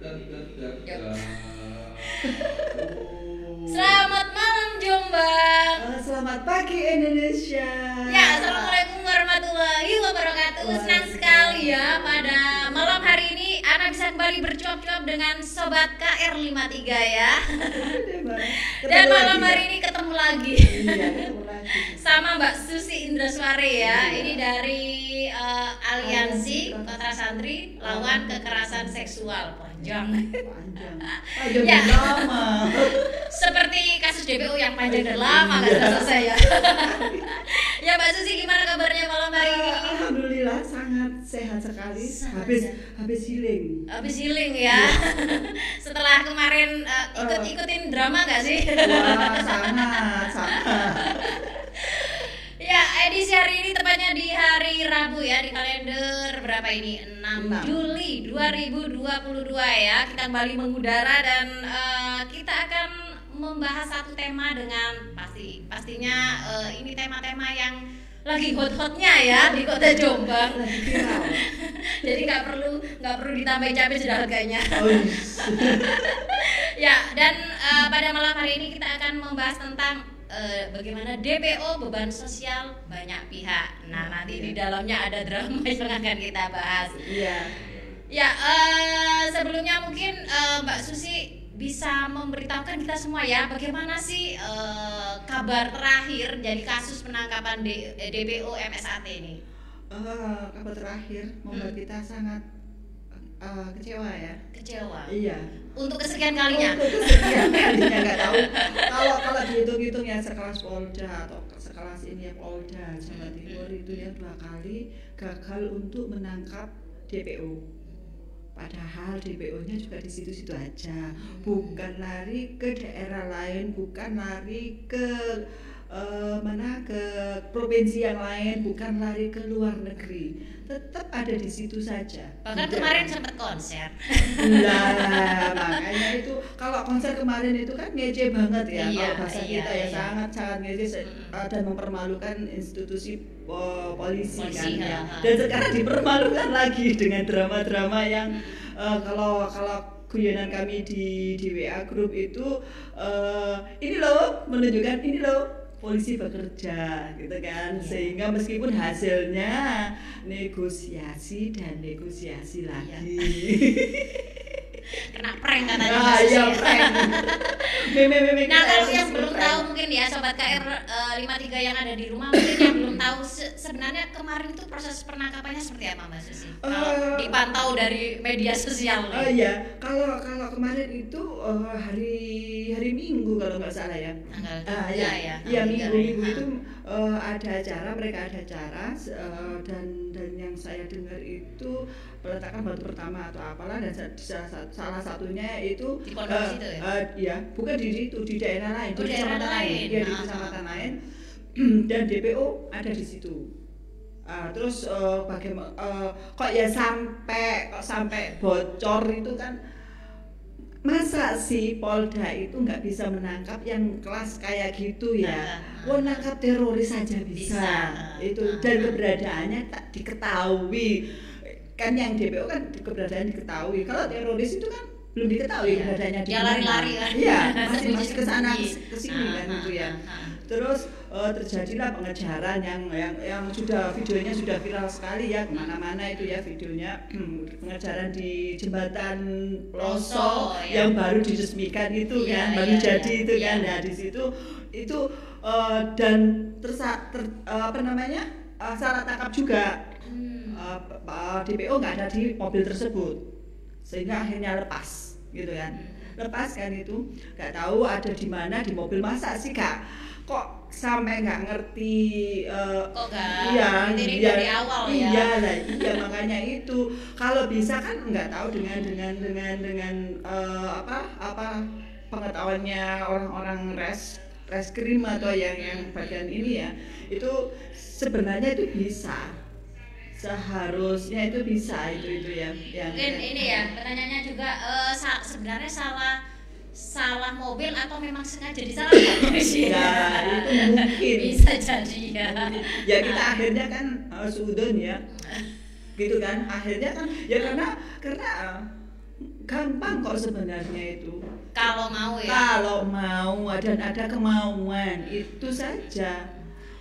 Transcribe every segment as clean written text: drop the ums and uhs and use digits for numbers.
Yuk. Oh. Selamat malam Jombang. Selamat pagi Indonesia. Ya, assalamualaikum warahmatullahi wabarakatuh. Waalaikumsalam. Senang sekali ya pada malam hari ini Ana bisa kembali bercuap-cuap dengan Sobat KR53 ya. Dan malam hari ini ketemu lagi. Iya, ketemu lagi. Sama Mbak Susi Indraswari ya. Ini dari Aliansi Kontra Santri Lawan Kekerasan Seksual. Panjang. Panjang Ya. lama. Seperti kasus DPO yang panjang dan lama nggak selesai ya. Ya Mbak Susi, gimana kabarnya malam hari ini? Alhamdulillah sangat sehat sekali. Sangat Habis healing. Habis healing ya. Setelah kemarin ikutin drama nggak sih? Wah, sangat. Ya, edisi hari ini tepatnya di hari Rabu ya, di kalender berapa ini? 6 Juli 2022 ya. Kita kembali mengudara dan kita akan membahas satu tema dengan pastinya ini tema-tema yang lagi hot-hotnya ya di Kota Jombang. Lagi viral. Jadi nggak perlu ditambahin capek sudah harganya. Oh, yes. Ya, dan pada malam hari ini kita akan membahas tentang bagaimana DPO beban sosial banyak pihak. Nah, nanti di dalamnya ada drama yang akan kita bahas. Iya. Ya, sebelumnya mungkin Mbak Susi bisa memberitahukan kita semua ya, bagaimana sih kabar terakhir dari kasus penangkapan DPO MSAT ini? Kabar terakhir membuat kita sangat kecewa ya. Kecewa. Iya. Untuk kesekian kalinya. Untuk kesekian kalinya nggak tahu. Kalau dihitung-hitung ya sekelas Polda atau sekelas ini ya Polda Jawa Timur itu ya 2 kali gagal untuk menangkap DPO. Padahal DPO-nya juga di situ-situ aja, bukan lari ke daerah lain, bukan lari ke ke provinsi yang lain, bukan lari ke luar negeri, tetap ada di situ saja. Bahkan kemarin sempat konser. Lah, makanya itu kalau konser kemarin itu kan ngece banget ya, Iya, kalau bahasa iya, kita ya iya. sangat ngece dan mempermalukan institusi polisi kan ya. Ha. Dan sekarang dipermalukan lagi dengan drama-drama yang kalau guyonan kami di WA grup itu ini loh menunjukkan ini loh polisi bekerja gitu kan, sehingga meskipun hasilnya negosiasi dan negosiasi lagi. Kena prank katanya. Ah, Mbak Susi iya, ya. prank. Meme Nah, kalau kita yang harus belum prank. tahu mungkin ya Sobat KR 53 yang ada di rumah, mungkin yang belum tahu sebenarnya kemarin itu proses penangkapannya seperti apa Mbak Susi? Kalau dipantau dari media sosial nih. Iya, kalau kemarin itu hari Minggu kalau nggak salah ya. Tanggal Iya, ya. Minggu itu ada acara, mereka ada acara dan yang saya dengar itu peletakan batu pertama atau apalah, dan salah satunya itu Di pondok situ ya? Iya, bukan di situ, di daerah lain, Oh, di daerah kecamatan lain. lain, ya di kecamatan lain, dan DPO ada di situ. Terus bagaimana kok sampai bocor itu kan, masa sih Polda itu nggak bisa menangkap yang kelas kayak gitu ya? Nangkap teroris saja bisa. Itu dan keberadaannya tak diketahui. Kan yang DPO kan keberadaan diketahui. Kalau teroris itu kan belum diketahui keberadaannya di Dia mana. lari-lari kan. Iya, masih ke sana Sembunyi-sembunyi. ke sini kan itu ya. Terus terjadilah pengejaran yang sudah videonya sudah viral sekali ya, kemana-mana itu ya videonya. Pengejaran di jembatan Ploso ya. yang baru diresmikan itu Iya, kan, baru iya, jadi iya. itu kan. Iya. Nah di situ itu dan salah tangkap juga. DPO nggak ada di mobil tersebut, sehingga akhirnya lepas gitu kan. Lepas kan itu nggak tahu ada di mana di mobil, masa sih kok sampai nggak ngerti. Kok nggak Iya, ngerti iya, dari awal ya? iya lah, iya makanya itu kalau bisa kan nggak tahu dengan pengetahuannya orang-orang reskrim atau yang bagian ini ya, itu sebenarnya itu bisa, seharusnya itu bisa itu ya yang Mungkin ini ya pertanyaannya juga sebenarnya salah mobil atau memang sengaja disalahkan sih? ya itu mungkin Bisa jadi ya. ya kita akhirnya kan sudon ya gitu kan, akhirnya kan ya karena gampang kok sebenarnya itu. Kalau mau ya. Kalau mau dan ada kemauan itu saja.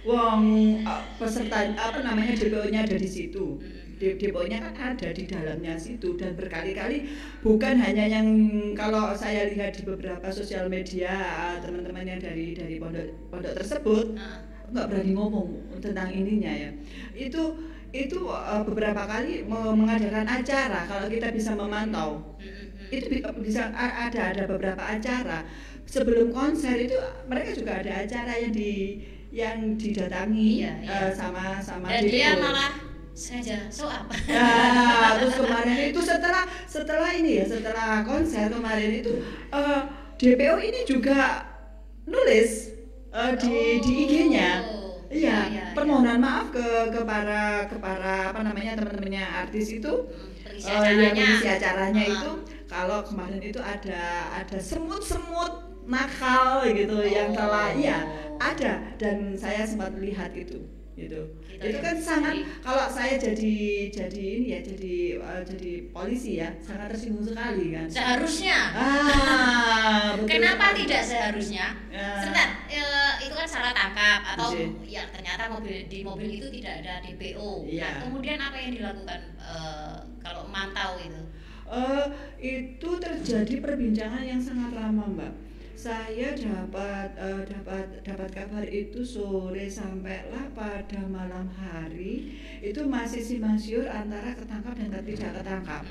Wong peserta DPO-nya ada di situ. DPO-nya kan ada di dalamnya situ dan berkali-kali bukan hanya yang kalau saya lihat di beberapa sosial media teman-teman yang dari pondok tersebut nggak berani ngomong tentang ininya ya. Itu beberapa kali mengadakan acara kalau kita bisa memantau. Itu bisa ada beberapa acara sebelum konser itu mereka juga ada acara yang didatangi sama dan DPO. Dia malah saja apa? Terus kemarin itu setelah ini ya setelah konser kemarin itu DPO ini juga nulis di IG-nya. Iya, permohonan maaf ke para teman-temannya artis itu yang mengisi acaranya itu kalau kemarin itu ada semut-semut nakal gitu yang telah ada dan saya sempat lihat itu kan sangat kalau saya jadi ini ya jadi polisi ya sangat tersinggung sekali kan seharusnya kenapa tidak seharusnya sebentar itu kan salah tangkap atau ya ternyata di mobil itu tidak ada DPO nah, kemudian apa yang dilakukan kalau mantau itu itu terjadi perbincangan yang sangat lama Mbak. Saya dapat kabar itu sore sampailah pada malam hari itu masih simpang siur antara ketangkap dan tidak ketangkap.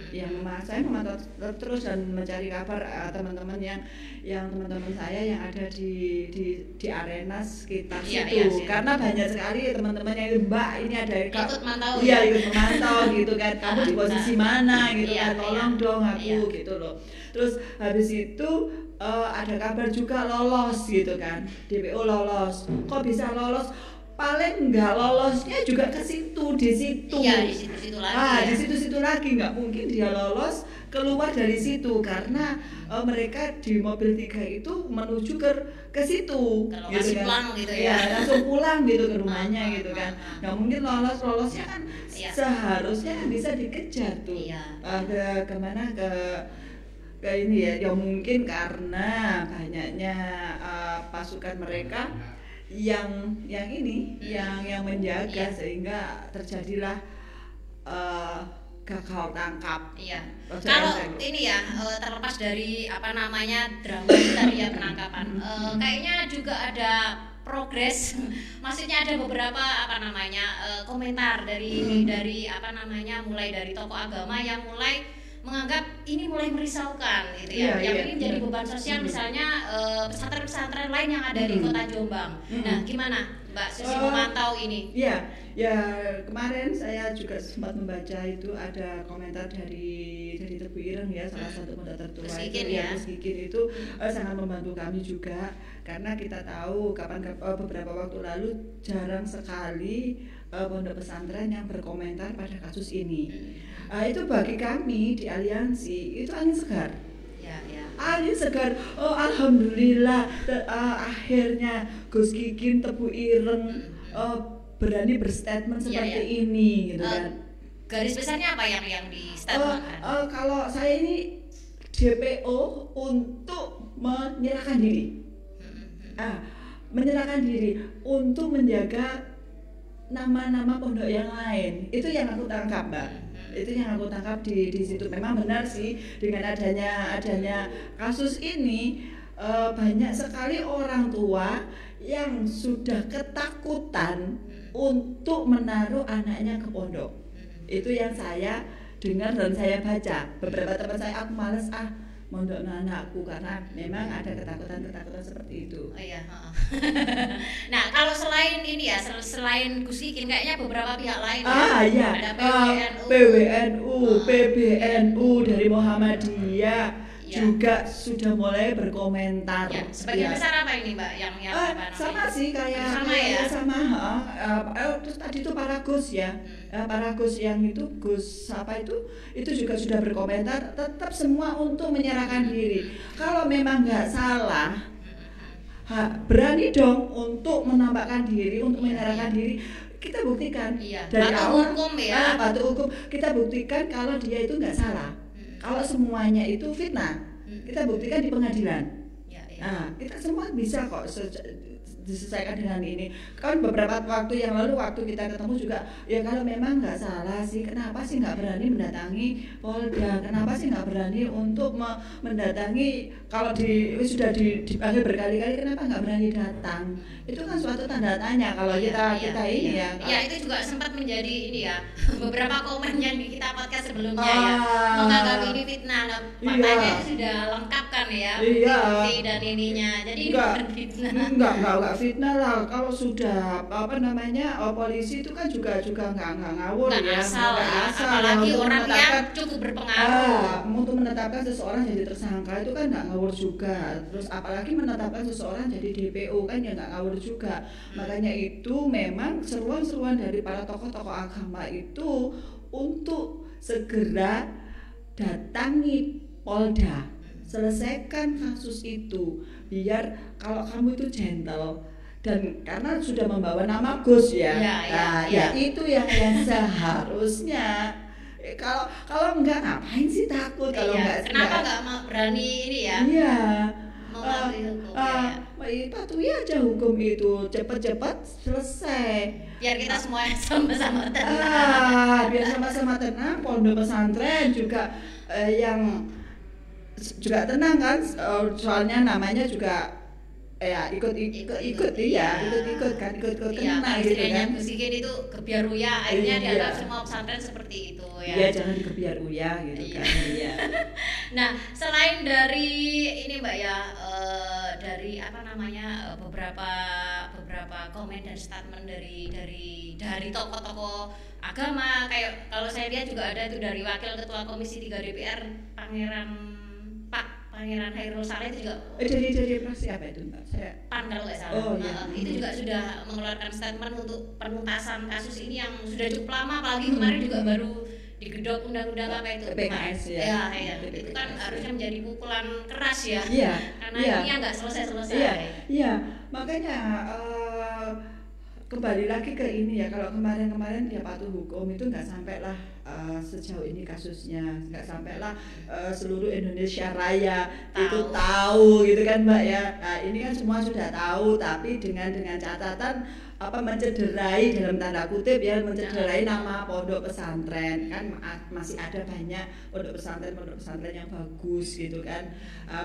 Yang saya memantau terus dan mencari kabar teman-teman yang teman-teman saya yang ada di arena sekitar situ. Karena banyak sekali teman-teman yang Mbak ini ada ikut memantau ikut memantau gitu kan. Kamu di posisi mana gitu kan. Tolong dong aku gitu loh. Terus habis itu ada kabar juga lolos gitu kan, DPO lolos. Kok bisa lolos? Paling enggak lolosnya juga ke situ, di situ. Iya, di situ-situ lagi. Di situ-situ lagi nggak mungkin dia lolos keluar dari situ karena mereka di mobil 3 itu menuju ke situ. Kalau gitu kan. Pulang gitu ya. Langsung pulang gitu ke rumahnya gitu kan. Nggak mungkin lolosnya kan seharusnya kan bisa dikejar tuh. Kemana ke ini ya mungkin karena banyaknya pasukan mereka yang menjaga sehingga terjadilah gagal tangkap. Kalau ini ya terlepas dari drama tadi ya penangkapan, kayaknya juga ada progres. Maksudnya ada beberapa komentar dari mulai dari tokoh agama yang mulai menganggap ini mulai merisaukan gitu ya. Yang ini jadi beban sosial misalnya pesantren-pesantren lain yang ada di Kota Jombang. Nah, gimana Mbak Susi memantau ini? Ya kemarin saya juga sempat membaca itu ada komentar dari Tebu Ireng ya, salah satu pendeta tertua Gus Kikin itu sangat membantu kami juga karena kita tahu beberapa waktu lalu jarang sekali pondok pesantren yang berkomentar pada kasus ini. Itu bagi kami di aliansi itu angin segar. Angin segar. Alhamdulillah akhirnya Gus Kikin Tebu Ireng berani berstatement seperti ini gitu kan. Garis besarnya apa yang di statementkan? Kalau saya ini DPO untuk menyerahkan diri. Menyerahkan diri untuk menjaga nama-nama pondok yang lain. Itu yang aku tangkap, Mbak. Itu yang aku tangkap di situ. Memang benar sih dengan adanya kasus ini banyak sekali orang tua yang sudah ketakutan untuk menaruh anaknya ke pondok. Itu yang saya dengar dan saya baca. Beberapa teman saya, aku males mondok anakku karena memang ada ketakutan seperti itu. Nah, kalau selain ini ya, selain Gus Kikin kayaknya beberapa pihak lain ada PBNU dari Muhammadiyah juga sudah mulai berkomentar. Sebagian besar apa ini Mbak yang sama sih kayak sama. Terus tadi itu para Gus ya. Para Gus yang itu Gus itu juga sudah berkomentar tetap semua untuk menyerahkan diri. Kalau memang nggak salah berani dong untuk menampakkan diri, untuk menyerahkan diri. Kita buktikan dari awal hukum batu hukum kita buktikan kalau dia itu nggak salah. Kalau semuanya itu fitnah, kita buktikan di pengadilan. Nah, kita semua bisa kok diselesaikan dengan ini. Kan beberapa waktu yang lalu waktu kita ketemu juga, ya kalau memang nggak salah sih, kenapa sih nggak berani mendatangi Polda? Kenapa sih nggak berani untuk mendatangi, kalau sudah dipanggil berkali-kali, kenapa nggak berani datang? Itu kan suatu tanda tanya kalau kita ini ya. Ya itu juga sempat menjadi ini ya beberapa komen yang di kita podcast sebelumnya ya, menganggap ini fitnah. Makanya itu sudah lengkap kan ya, bukti dan ininya. Jadi enggak, ini fitnah. Enggak fitnah lah. Kalau sudah polisi itu kan juga nggak ngawur ya. Asal, apalagi orang yang cukup berpengaruh. Untuk menetapkan seseorang jadi tersangka itu kan nggak ngawur juga. Terus apalagi menetapkan seseorang jadi DPO kan ya nggak ngawur juga. Makanya itu memang seruan-seruan dari para tokoh-tokoh agama itu untuk segera datangi Polda, selesaikan kasus itu, biar kalau kamu itu gentle, dan karena sudah membawa nama Gus ya, itu yang seharusnya. Kalau enggak ngapain sih takut, kalau kenapa nggak berani ini ya? Iya. Hukum patuhi aja hukum itu, cepat-cepat selesai. Biar kita semua sama-sama tenang. Biar sama-sama tenang. Pondok pesantren juga yang juga tenang kan, soalnya namanya juga ikut kena gitu kan. Gus Ikin itu gebiar uya, akhirnya dianggap semua pesantren seperti itu ya. Iya, jangan digebiar uya gitu kan. Iya. Nah, selain dari ini Mbak ya, dari beberapa komen dan statement dari tokoh-tokoh agama, kayak kalau saya lihat juga ada itu dari Wakil Ketua Komisi 3 DPR Pangeran Hairul Saleh itu juga dari fraksi apa itu Mbak? PAN kalau nggak salah. Itu juga sudah mengeluarkan statement untuk penuntasan kasus ini yang sudah cukup lama, apalagi kemarin juga baru digedok undang-undang apa itu PKS ya. Itu kan harusnya menjadi pukulan keras ya. Karena ini nggak selesai. Iya. Makanya kembali lagi ke ini ya, kalau kemarin dia patuh hukum itu nggak sampai lah sejauh ini kasusnya, nggak sampai lah seluruh Indonesia Raya itu tahu gitu kan Mbak ya. Nah, ini kan semua sudah tahu, tapi dengan catatan mencederai dalam tanda kutip ya, mencederai nama pondok pesantren kan. Masih ada banyak pondok pesantren yang bagus gitu kan.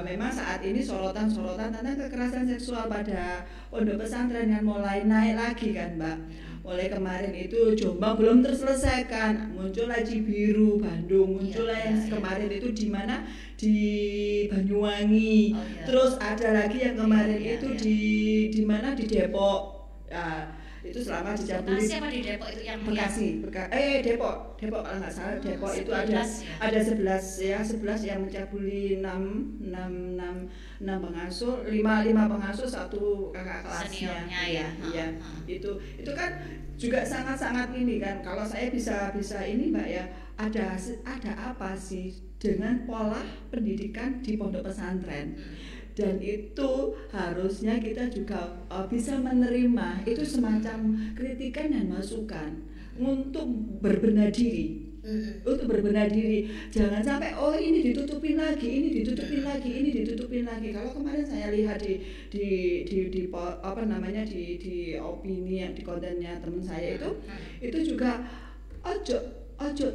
Memang saat ini sorotan tentang kekerasan seksual pada pondok pesantren yang mulai naik lagi kan Mbak. Mulai kemarin itu Jombang belum terselesaikan, muncul lagi Biru, Bandung, muncul yang kemarin itu di mana, di Banyuwangi. Terus ada lagi yang kemarin itu di mana, di Depok. Itu selama dicabuli. Bekasi apa di Depok itu yang Bekasi. Depok kalau nggak salah. Depok itu ada 11 yang mencabuli 6 pengasuh, 5 pengasuh, 1 kakak kelasnya. Iya. Itu kan juga sangat ini kan. Kalau saya bisa ini Mbak ya, ada apa sih dengan pola pendidikan di pondok pesantren? Dan itu harusnya kita juga bisa menerima itu semacam kritikan dan masukan untuk berbenah diri. Jangan sampai ini ditutupin lagi. Kalau kemarin saya lihat di opini yang di kontennya teman saya itu juga ojo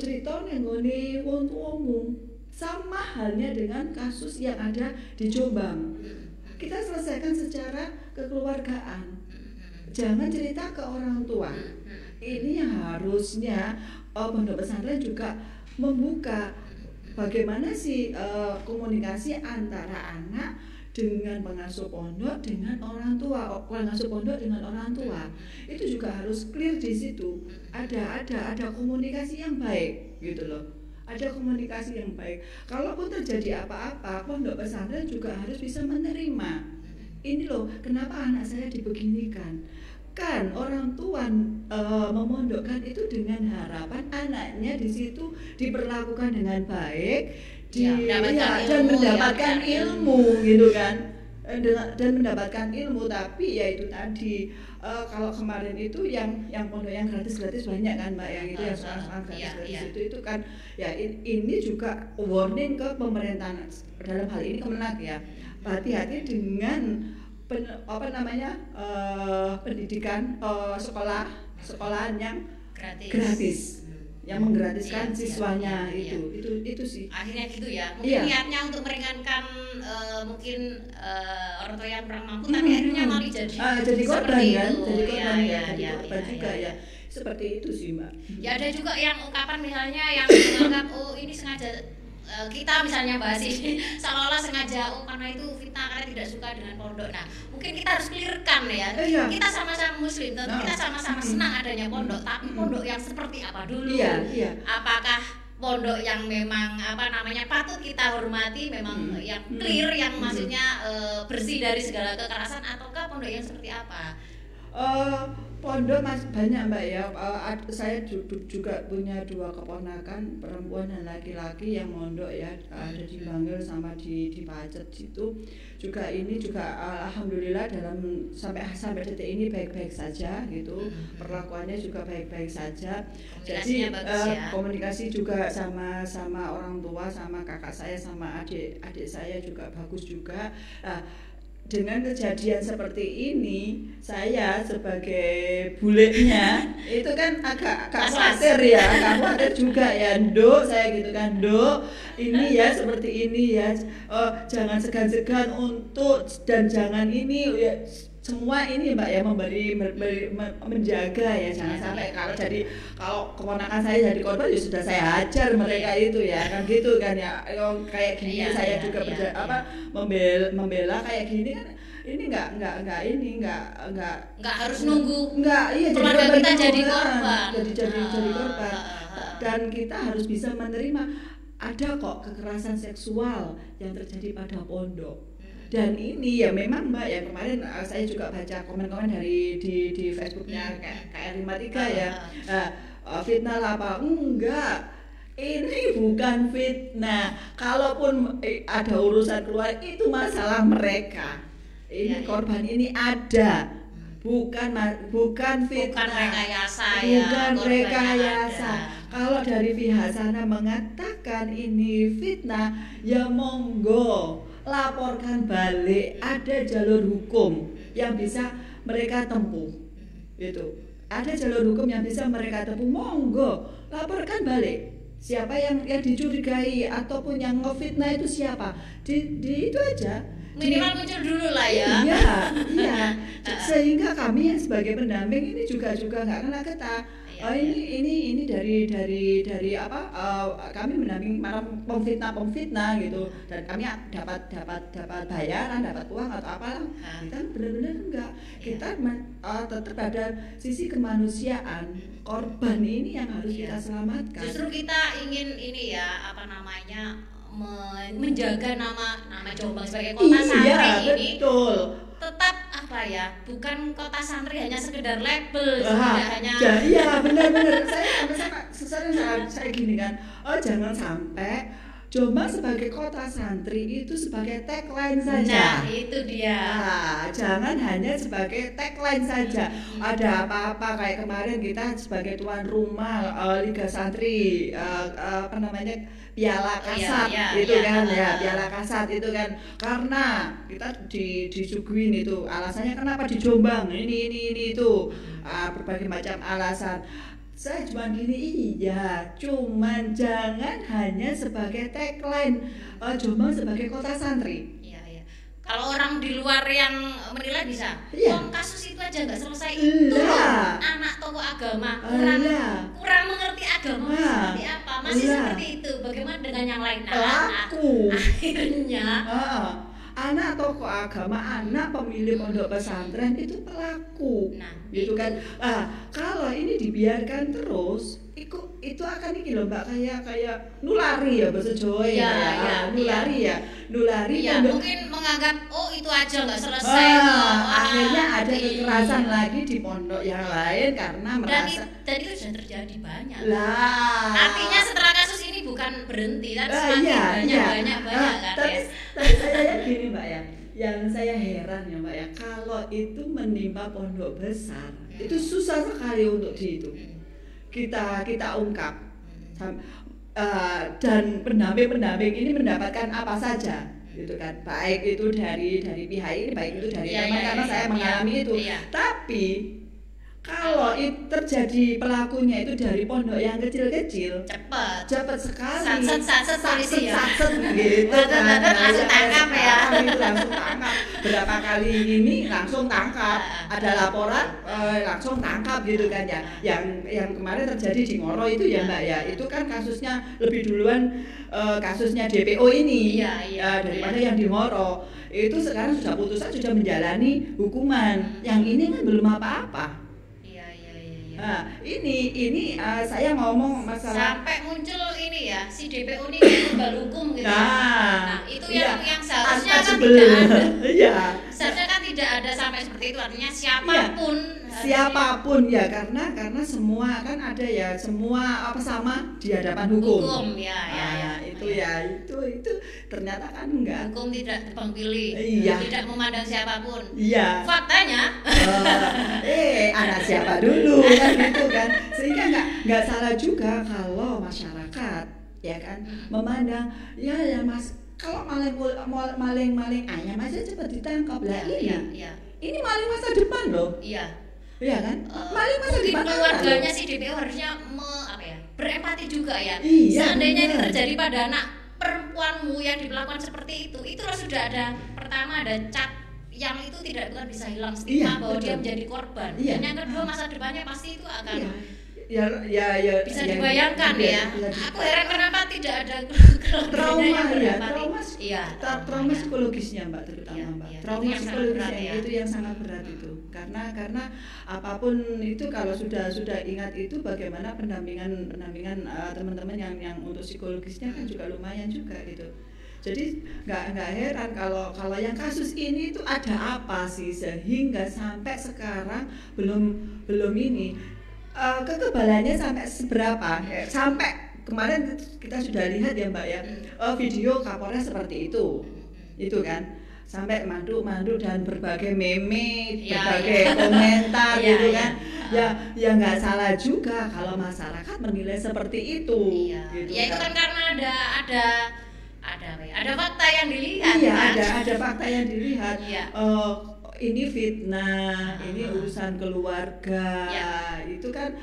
cerita nenggone wong tuamu. Sama halnya dengan kasus yang ada di Jombang. Kita selesaikan secara kekeluargaan. Jangan cerita ke orang tua. Ini yang harusnya pondok pesantren juga membuka bagaimana sih komunikasi antara anak dengan pengasuh pondok dengan orang tua, pengasuh pondok dengan orang tua. Itu juga harus clear di situ. Ada komunikasi yang baik gitu loh. Ada komunikasi yang baik. Kalaupun terjadi apa-apa, pondok pesantren juga harus bisa menerima. Ini loh, kenapa anak saya dibeginikan? Kan orang tua memondokkan itu dengan harapan anaknya di situ diperlakukan dengan baik, dan mendapatkan ilmu gitu kan. dan mendapatkan ilmu. Tapi ya itu tadi kalau kemarin itu yang pondok yang gratis banyak kan Mbak, yang itu yang sekarang gratis itu kan ya ini juga warning ke pemerintahan dalam hal ini Kemenak ya, hati-hati dengan pendidikan sekolahan yang gratis. Yang menggratiskan siswanya itu sih. Akhirnya gitu ya. Mungkin niatnya untuk meringankan mungkin orang tua yang kurang mampu, tapi akhirnya malah jadi korban kan, jadi korban juga ya. Seperti itu sih Mbak. Ya ada juga yang ungkapan misalnya yang menganggap oh ini sengaja kita misalnya bahas ini seolah-olah sengaja karena itu fitnah karena tidak suka dengan pondok. Nah mungkin kita harus clearkan ya, kita sama-sama muslim, kita sama-sama senang adanya pondok, tapi pondok yang seperti apa dulu? Apakah pondok yang memang patut kita hormati, memang yang clear, yang maksudnya bersih dari segala kekerasan, ataukah pondok yang seperti apa? Pondok banyak Mbak ya. Saya juga punya 2 keponakan perempuan dan laki-laki yang mondok ya, ada di Bangil sama di Pacet situ. Juga ini juga alhamdulillah dalam sampai detik ini baik-baik saja gitu. Perlakuannya juga baik-baik saja. Jadi komunikasi juga sama orang tua, sama kakak saya, sama adik saya juga bagus juga. Dengan kejadian seperti ini, saya sebagai bulenya itu kan agak khawatir ya, khawatir juga ya, Nduk, saya gitu kan, Nduk, ini ya seperti ini ya, jangan segan-segan untuk dan jangan ini ya, semua ini Mbak ya menjaga ya, jangan sampai kalau keponakan saya jadi korban ya sudah saya hajar mereka itu ya kan gitu kan ya, kayak gini saya juga membela kayak gini kan, ini nggak harus nunggu keluarga kita jadi korban, jadi korban, dan kita harus bisa menerima ada kok kekerasan seksual yang terjadi pada pondok. Dan ini ya memang Mbak, yang kemarin saya juga baca komen-komen dari di Facebooknya KR53 ya, fitnah lah apa? Enggak, ini bukan fitnah. Kalaupun ada urusan keluar itu masalah mereka. Ini korban ini ada, bukan fitnah, bukan rekayasa. Kalau dari pihak sana mengatakan ini fitnah, ya monggo laporkan balik, ada jalur hukum yang bisa mereka tempuh gitu, ada jalur hukum yang bisa mereka tempuh, monggo laporkan balik siapa yang dicurigai ataupun yang ngefitnah itu siapa, di itu aja minimal muncul dulu lah ya. Iya. Sehingga kami yang sebagai pendamping ini juga nggak kena getah. Ini dari apa? Kami mendampingi para pemfitnah gitu, dan kami dapat bayaran, dapat uang atau apalah. Kita benar-benar enggak. Kita tetap ada sisi kemanusiaan. Korban ini yang harus kita selamatkan. Justru kita ingin ini ya, menjaga nama Jombang sebagai kota santri ini. Betul. Tetap bukan kota santri hanya sekedar label, tidak hanya. Iya benar-benar. Saya gini kan. Jangan sampai Jombang sebagai kota santri itu sebagai tagline saja. Nah, itu dia. Jangan hanya sebagai tagline saja. Ada apa-apa kayak kemarin kita sebagai tuan rumah Liga Santri Piala Kasat Piala Kasat itu kan, karena kita disuguhin itu alasannya kenapa di Jombang ini itu berbagai macam alasan. Saya cuma gini, cuman jangan hanya sebagai tagline Jombang sebagai kota santri. Kalau orang di luar yang menilai bisa, kasus itu aja nggak selesai, anak tokoh agama kurang mengerti agama seperti apa, masih seperti itu. Bagaimana dengan yang lain? Akhirnya anak tokoh agama, anak pemilih pondok pesantren itu pelaku, gitu kan. Kalau ini dibiarkan terus, itu akan ini loh Mbak, kayak nulari ya bahasa Jawa nulari ya, mungkin menganggap itu aja nggak selesai. Akhirnya ada kekerasan lagi di pondok yang lain karena merasa dan itu sudah terjadi banyak. Artinya setelah kasus ini bukan berhenti, tapi semakin banyak kan. Tapi saya gini Mbak ya, yang saya heran ya Mbak ya, kalau itu menimpa pondok besar itu susah sekali untuk itu kita ungkap. Dan pendamping ini mendapatkan apa saja gitu kan, baik itu dari pihak ini, baik itu dari teman karena saya mengalami itu. Tapi kalau terjadi pelakunya itu dari pondok yang kecil-kecil, cepat sekali, satset polisi ya, gitu kan, langsung tangkap ya, langsung tangkap. Berapa kali ini langsung tangkap, ada laporan langsung tangkap gitu kan ya. Yang kemarin terjadi di Ngoro itu ya Mbak ya, itu kan kasusnya lebih duluan kasusnya DPO ini daripada yang di Ngoro. Itu sekarang sudah putusan, sudah menjalani hukuman. Yang ini kan belum apa-apa. Nah, ini saya ngomong masalah sampai muncul ini ya, si DPO ini kebal hukum gitu. Nah, itu yang seharusnya kan tidak ada. Seharusnya kan tidak ada sampai seperti itu, artinya siapapun ya, karena semua kan ada ya, semua sama di hadapan hukum. Itu ternyata kan enggak. Hukum tidak tebang pilih, tidak memandang siapapun. Faktanya anak siapa dulu kan gitu kan, sehingga nggak salah juga kalau masyarakat ya kan memandang ya Mas, kalau maling ayam aja cepat ditangkap lah. Ini maling masa depan loh. Iya kan? Maling masa depan. Keluarganya si DPO harusnya berempati juga ya. Seandainya ini terjadi pada anak perempuanmu yang diperlakukan seperti itu sudah ada, pertama ada cat yang itu tidak bukan bisa hilang stigma bahwa dia menjadi korban. Dan yang kedua masa depannya pasti itu akan bisa dibayangkan ya. Aku heran kenapa tidak ada trauma psikologisnya Mbak, terutama Mbak. Trauma psikologisnya itu yang sangat berat itu. Karena apapun itu kalau sudah ingat itu, bagaimana pendampingan teman-teman yang untuk psikologisnya kan juga lumayan juga gitu. Jadi nggak heran kalau yang kasus ini itu ada apa sih sehingga sampai sekarang belum ini kekebalannya sampai seberapa, sampai kemarin kita sudah lihat ya Mbak ya, video Kapolres seperti itu kan, sampai mandu dan berbagai meme, berbagai komentar gitu kan. Ya nggak salah juga kalau masyarakat menilai seperti itu. Gitu itu kan karena ada fakta yang dilihat. Ada fakta yang dilihat. Ini fitnah, ini urusan keluarga. Itu kan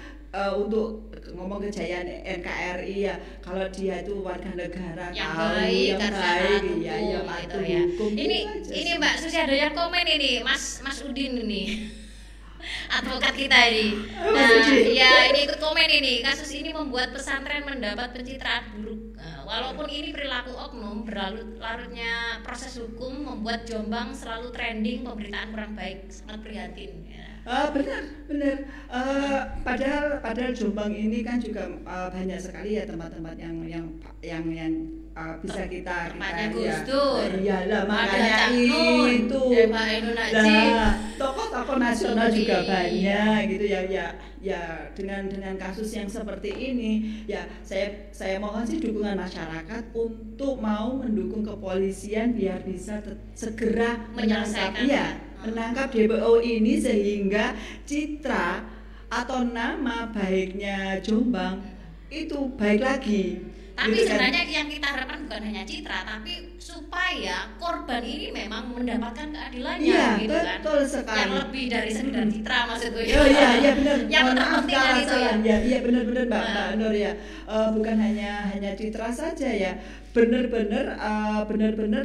untuk ngomong kejayaan NKRI ya, kalau dia itu warga negara yang baik, ya patuh hukum. Ini Mbak Susi ada yang komen ini, Mas Udin ini. Advokat kita ini. Nah, ini ikut komen ini. Kasus ini membuat pesantren mendapat pencitraan buruk. Walaupun ini perilaku oknum, berlarutnya proses hukum membuat Jombang selalu trending pemberitaan kurang baik. Sangat prihatin. Benar. Padahal Jombang ini kan juga banyak sekali ya tempat-tempat yang bisa kita Gus Dur. Iyalah, makanya itu. Tokoh-tokoh nasional juga banyak gitu ya dengan kasus yang seperti ini ya, saya mohon sih dukungan masyarakat untuk mau mendukung kepolisian biar bisa segera menangkap DPO ini, sehingga citra atau nama baiknya Jombang itu baik lagi. Tapi sebenarnya yang kita harapkan bukan hanya citra, tapi supaya korban ini memang mendapatkan keadilannya, gitu kan? Betul sekali. Yang lebih dari sekedar citra maksudku. Iya benar. Yang terpenting kan itu ya. Iya benar Mbak Nur ya. Bukan hanya citra saja ya. Benar-benar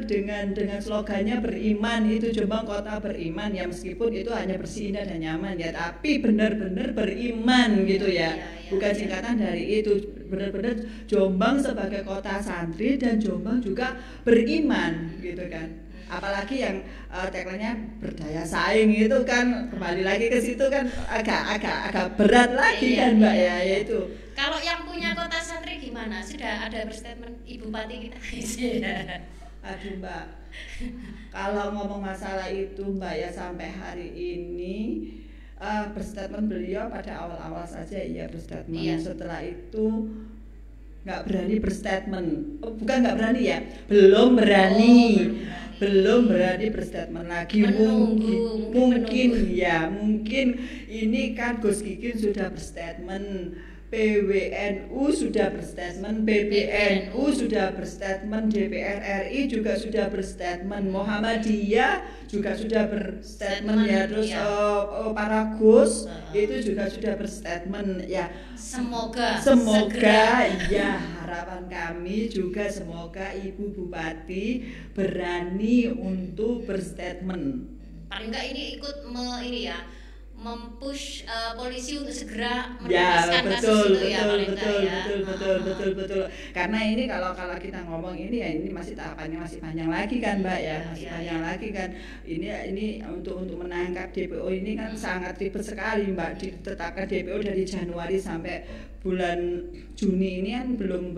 dengan slogannya beriman, itu Jombang kota beriman ya, meskipun itu hanya bersih, indah dan nyaman ya, tapi benar-benar beriman gitu ya. Bukan singkatan dari itu, benar-benar Jombang sebagai kota santri dan Jombang juga beriman gitu kan. Apalagi yang tagline-nya berdaya saing itu kan, kembali lagi ke situ kan agak berat lagi kan Mbak ya itu. Kalau yang punya kota santri gimana? Sudah ada berstatement Ibu Bupati kita? Aduh Mbak, kalau ngomong masalah itu Mbak ya, sampai hari ini berstatement beliau pada awal-awal saja iya berstatement. Setelah itu nggak berani berstatement, bukan nggak berani ya, belum berani belum berani berstatement lagi. Mungkin ini kan Gus Kikin sudah berstatement, PWNU sudah berstatement, PBNU sudah berstatement, DPR RI juga sudah berstatement, Muhammadiyah juga sudah berstatement ya, terus para Gus itu juga sudah berstatement ya. Semoga ya, harapan kami juga semoga Ibu Bupati berani untuk berstatement. Paling enggak ini ikut mempush polisi untuk segera menuntaskan kasus itu ya, betul. Karena ini kalau kita ngomong ini ya, ini masih tahapannya masih panjang lagi kan Mbak ya, panjang lagi kan. Ini untuk menangkap DPO ini kan sangat ribet sekali Mbak. Ditetapkan DPO dari Januari sampai bulan Juni ini kan belum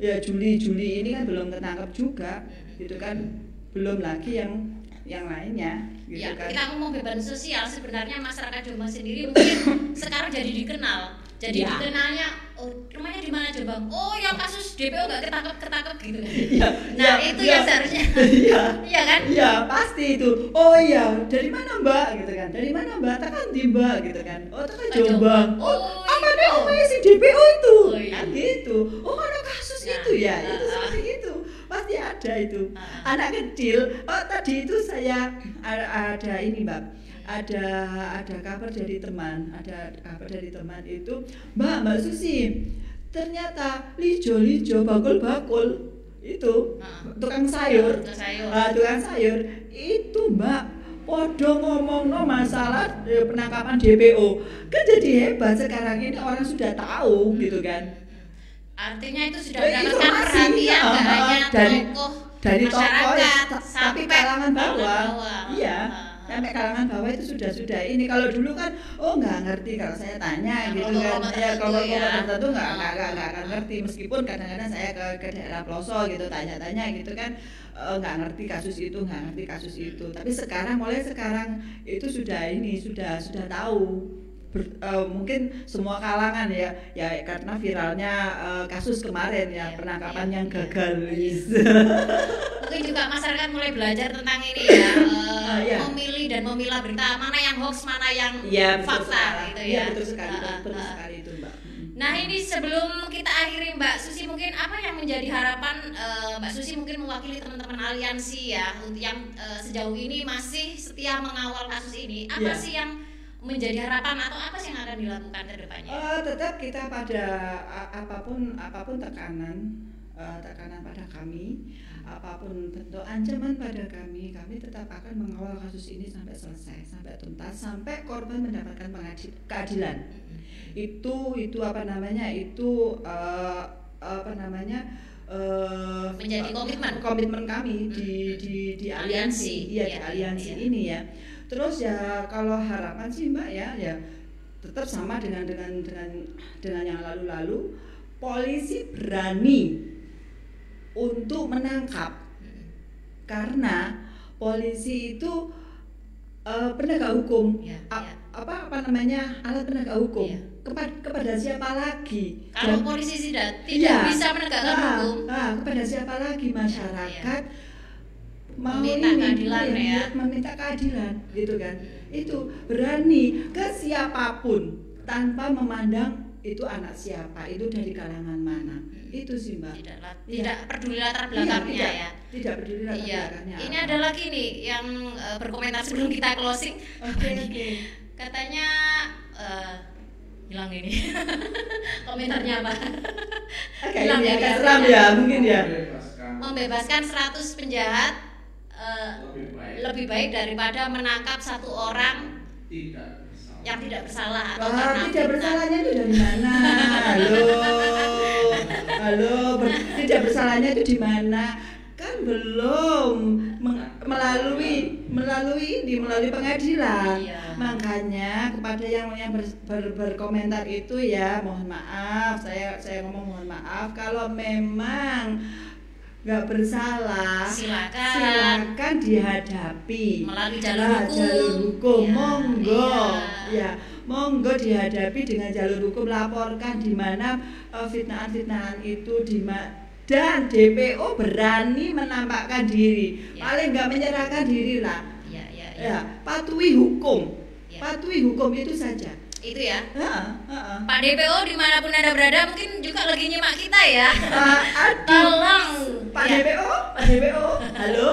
ya, Juli ini kan belum ketangkap juga gitu kan, belum lagi yang lainnya gitu ya, kan. Kita ngomong beban sosial, sebenarnya masyarakat Jombang sendiri mungkin sekarang jadi dikenal. Jadi dikenalnya, rumahnya di mana Jombang? Oh, yang kasus DPO nggak ketangkep gitu. Itu yang seharusnya. Iya kan? Iya, pasti itu. Oh iya, dari mana Mbak gitu kan? Dari mana Mbak? Tekan di Mbak gitu kan. Oh, tekan Jombang. Apa nih omongnya si DPO itu? Kan gitu. Oh, ada kasus itu ya. Itu seperti itu. Pasti ada itu. Anak kecil. Oh, tadi itu saya ada ini Mbak. Ada kabar dari teman, itu, Mbak Susi, ternyata lijo bakul itu tukang sayur itu Mbak podo ngomongno masalah penangkapan DPO kan, jadi hebat sekarang ini orang sudah tahu gitu kan. Artinya itu sudah mendapatkan perhatian nggak hanya dari masyarakat, tapi kalangan bawah. Iya. Sampai kalangan bawah itu sudah ini. Kalau dulu kan nggak ngerti, kalau saya tanya gitu kan, ya kalau tertentu nggak ngerti, meskipun kadang-kadang saya ke daerah pelosok gitu tanya-tanya gitu kan, nggak ngerti kasus itu, tapi mulai sekarang itu sudah tahu. Mungkin semua kalangan ya karena viralnya kasus kemarin ya, penangkapan yang gagal. Mungkin juga masyarakat mulai belajar tentang ini ya, memilih dan memilah berita mana yang hoax, mana yang fakta gitu ya. Betul sekali itu Mbak. Nah ini sebelum kita akhiri Mbak Susi, mungkin apa yang menjadi harapan Mbak Susi mungkin mewakili teman-teman aliansi ya, yang sejauh ini masih setia mengawal kasus ini, apa sih yang menjadi harapan atau apa sih yang akan dilakukan ke depannya? Tetap kita pada apapun tekanan pada kami, apapun bentuk ancaman pada kami tetap akan mengawal kasus ini sampai selesai, sampai tuntas, sampai korban mendapatkan keadilan. Itu menjadi komitmen kami di aliansi, di aliansi ini ya. Terus ya kalau harapan sih Mbak ya tetap sama dengan yang lalu-lalu, polisi berani untuk menangkap, karena polisi itu penegak hukum, alat penegak hukum. Kepada siapa lagi? Kalau polisi tidak bisa menegakkan hukum, kepada siapa lagi? Masyarakat meminta keadilan gitu kan. Itu berani ke siapapun tanpa memandang itu anak siapa, itu dari kalangan mana. Itu sih Mbak. Tidak peduli latar belakangnya Tidak peduli latar belakangnya. Ini ada lagi nih yang berkomentar sebelum kita closing. Oke. Katanya hilang ini. Komentarnya apa? Hilang ya, seram ya mungkin ya. Membebaskan 100 penjahat lebih baik daripada menangkap satu orang yang tidak bersalah atau karena tidak bersalahnya itu dari mana? Halo, tidak bersalahnya itu di mana? Kan belum melalui pengadilan. Makanya kepada yang berkomentar itu ya mohon maaf, saya ngomong mohon maaf kalau memang nggak bersalah, silakan dihadapi melalui jalur hukum. Monggo dihadapi dengan jalur hukum, laporkan di mana fitnahan itu dan DPO berani menampakkan diri, Ya. paling nggak menyerahkan diri lah. Ya, ya, ya. Ya, patuhi hukum, Ya. patuhi hukum itu saja. Itu ya. Heeh. Pak DPO dimanapun Anda berada mungkin juga lagi nyimak kita ya. Aduh, Tolong Pak ya. DPO, Pak DPO, halo.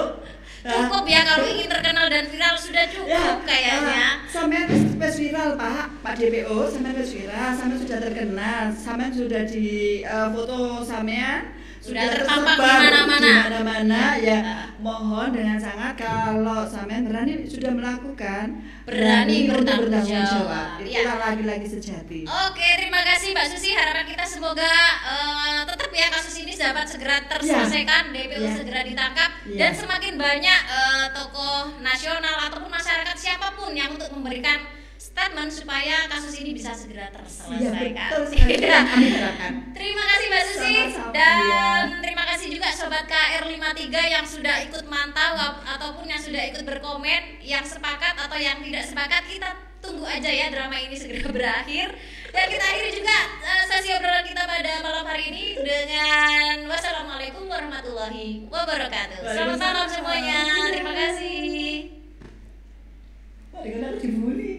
Cukup ya kalau ingin terkenal dan viral sudah cukup kayaknya. Sampean wis viral Pak DPO, sampean wis viral, sampean sudah terkenal, sampean sudah di foto sampean Sudah tertampak di tersebar mana-mana. di mana-mana ya. Mohon dengan sangat kalau sampean berani sudah melakukan, Berani untuk bertanggung bertanggung jawab. jawab. Itulah Ya. lagi-lagi sejati. Oke, terima kasih Mbak Susi. Harapan kita semoga tetap ya kasus ini dapat segera terselesaikan, DPO Ya. segera ditangkap Ya. dan semakin banyak tokoh nasional ataupun masyarakat siapapun yang untuk memberikan statement supaya kasus ini bisa segera Iya terselesaikan. betul sekali. Ya. Kami harapkan. Terima kasih Mbak Susi Sama-sama, dan ya. terima kasih juga sobat KR53 yang sudah ikut mantau ataupun yang sudah ikut berkomen, yang sepakat atau yang tidak sepakat. Kita tunggu aja ya drama ini segera berakhir. Dan kita akhiri juga sesi obrolan kita pada malam hari ini dengan wassalamualaikum warahmatullahi wabarakatuh. Selamat malam semuanya. Terima kasih. Dibully.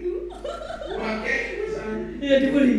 Iya dibully.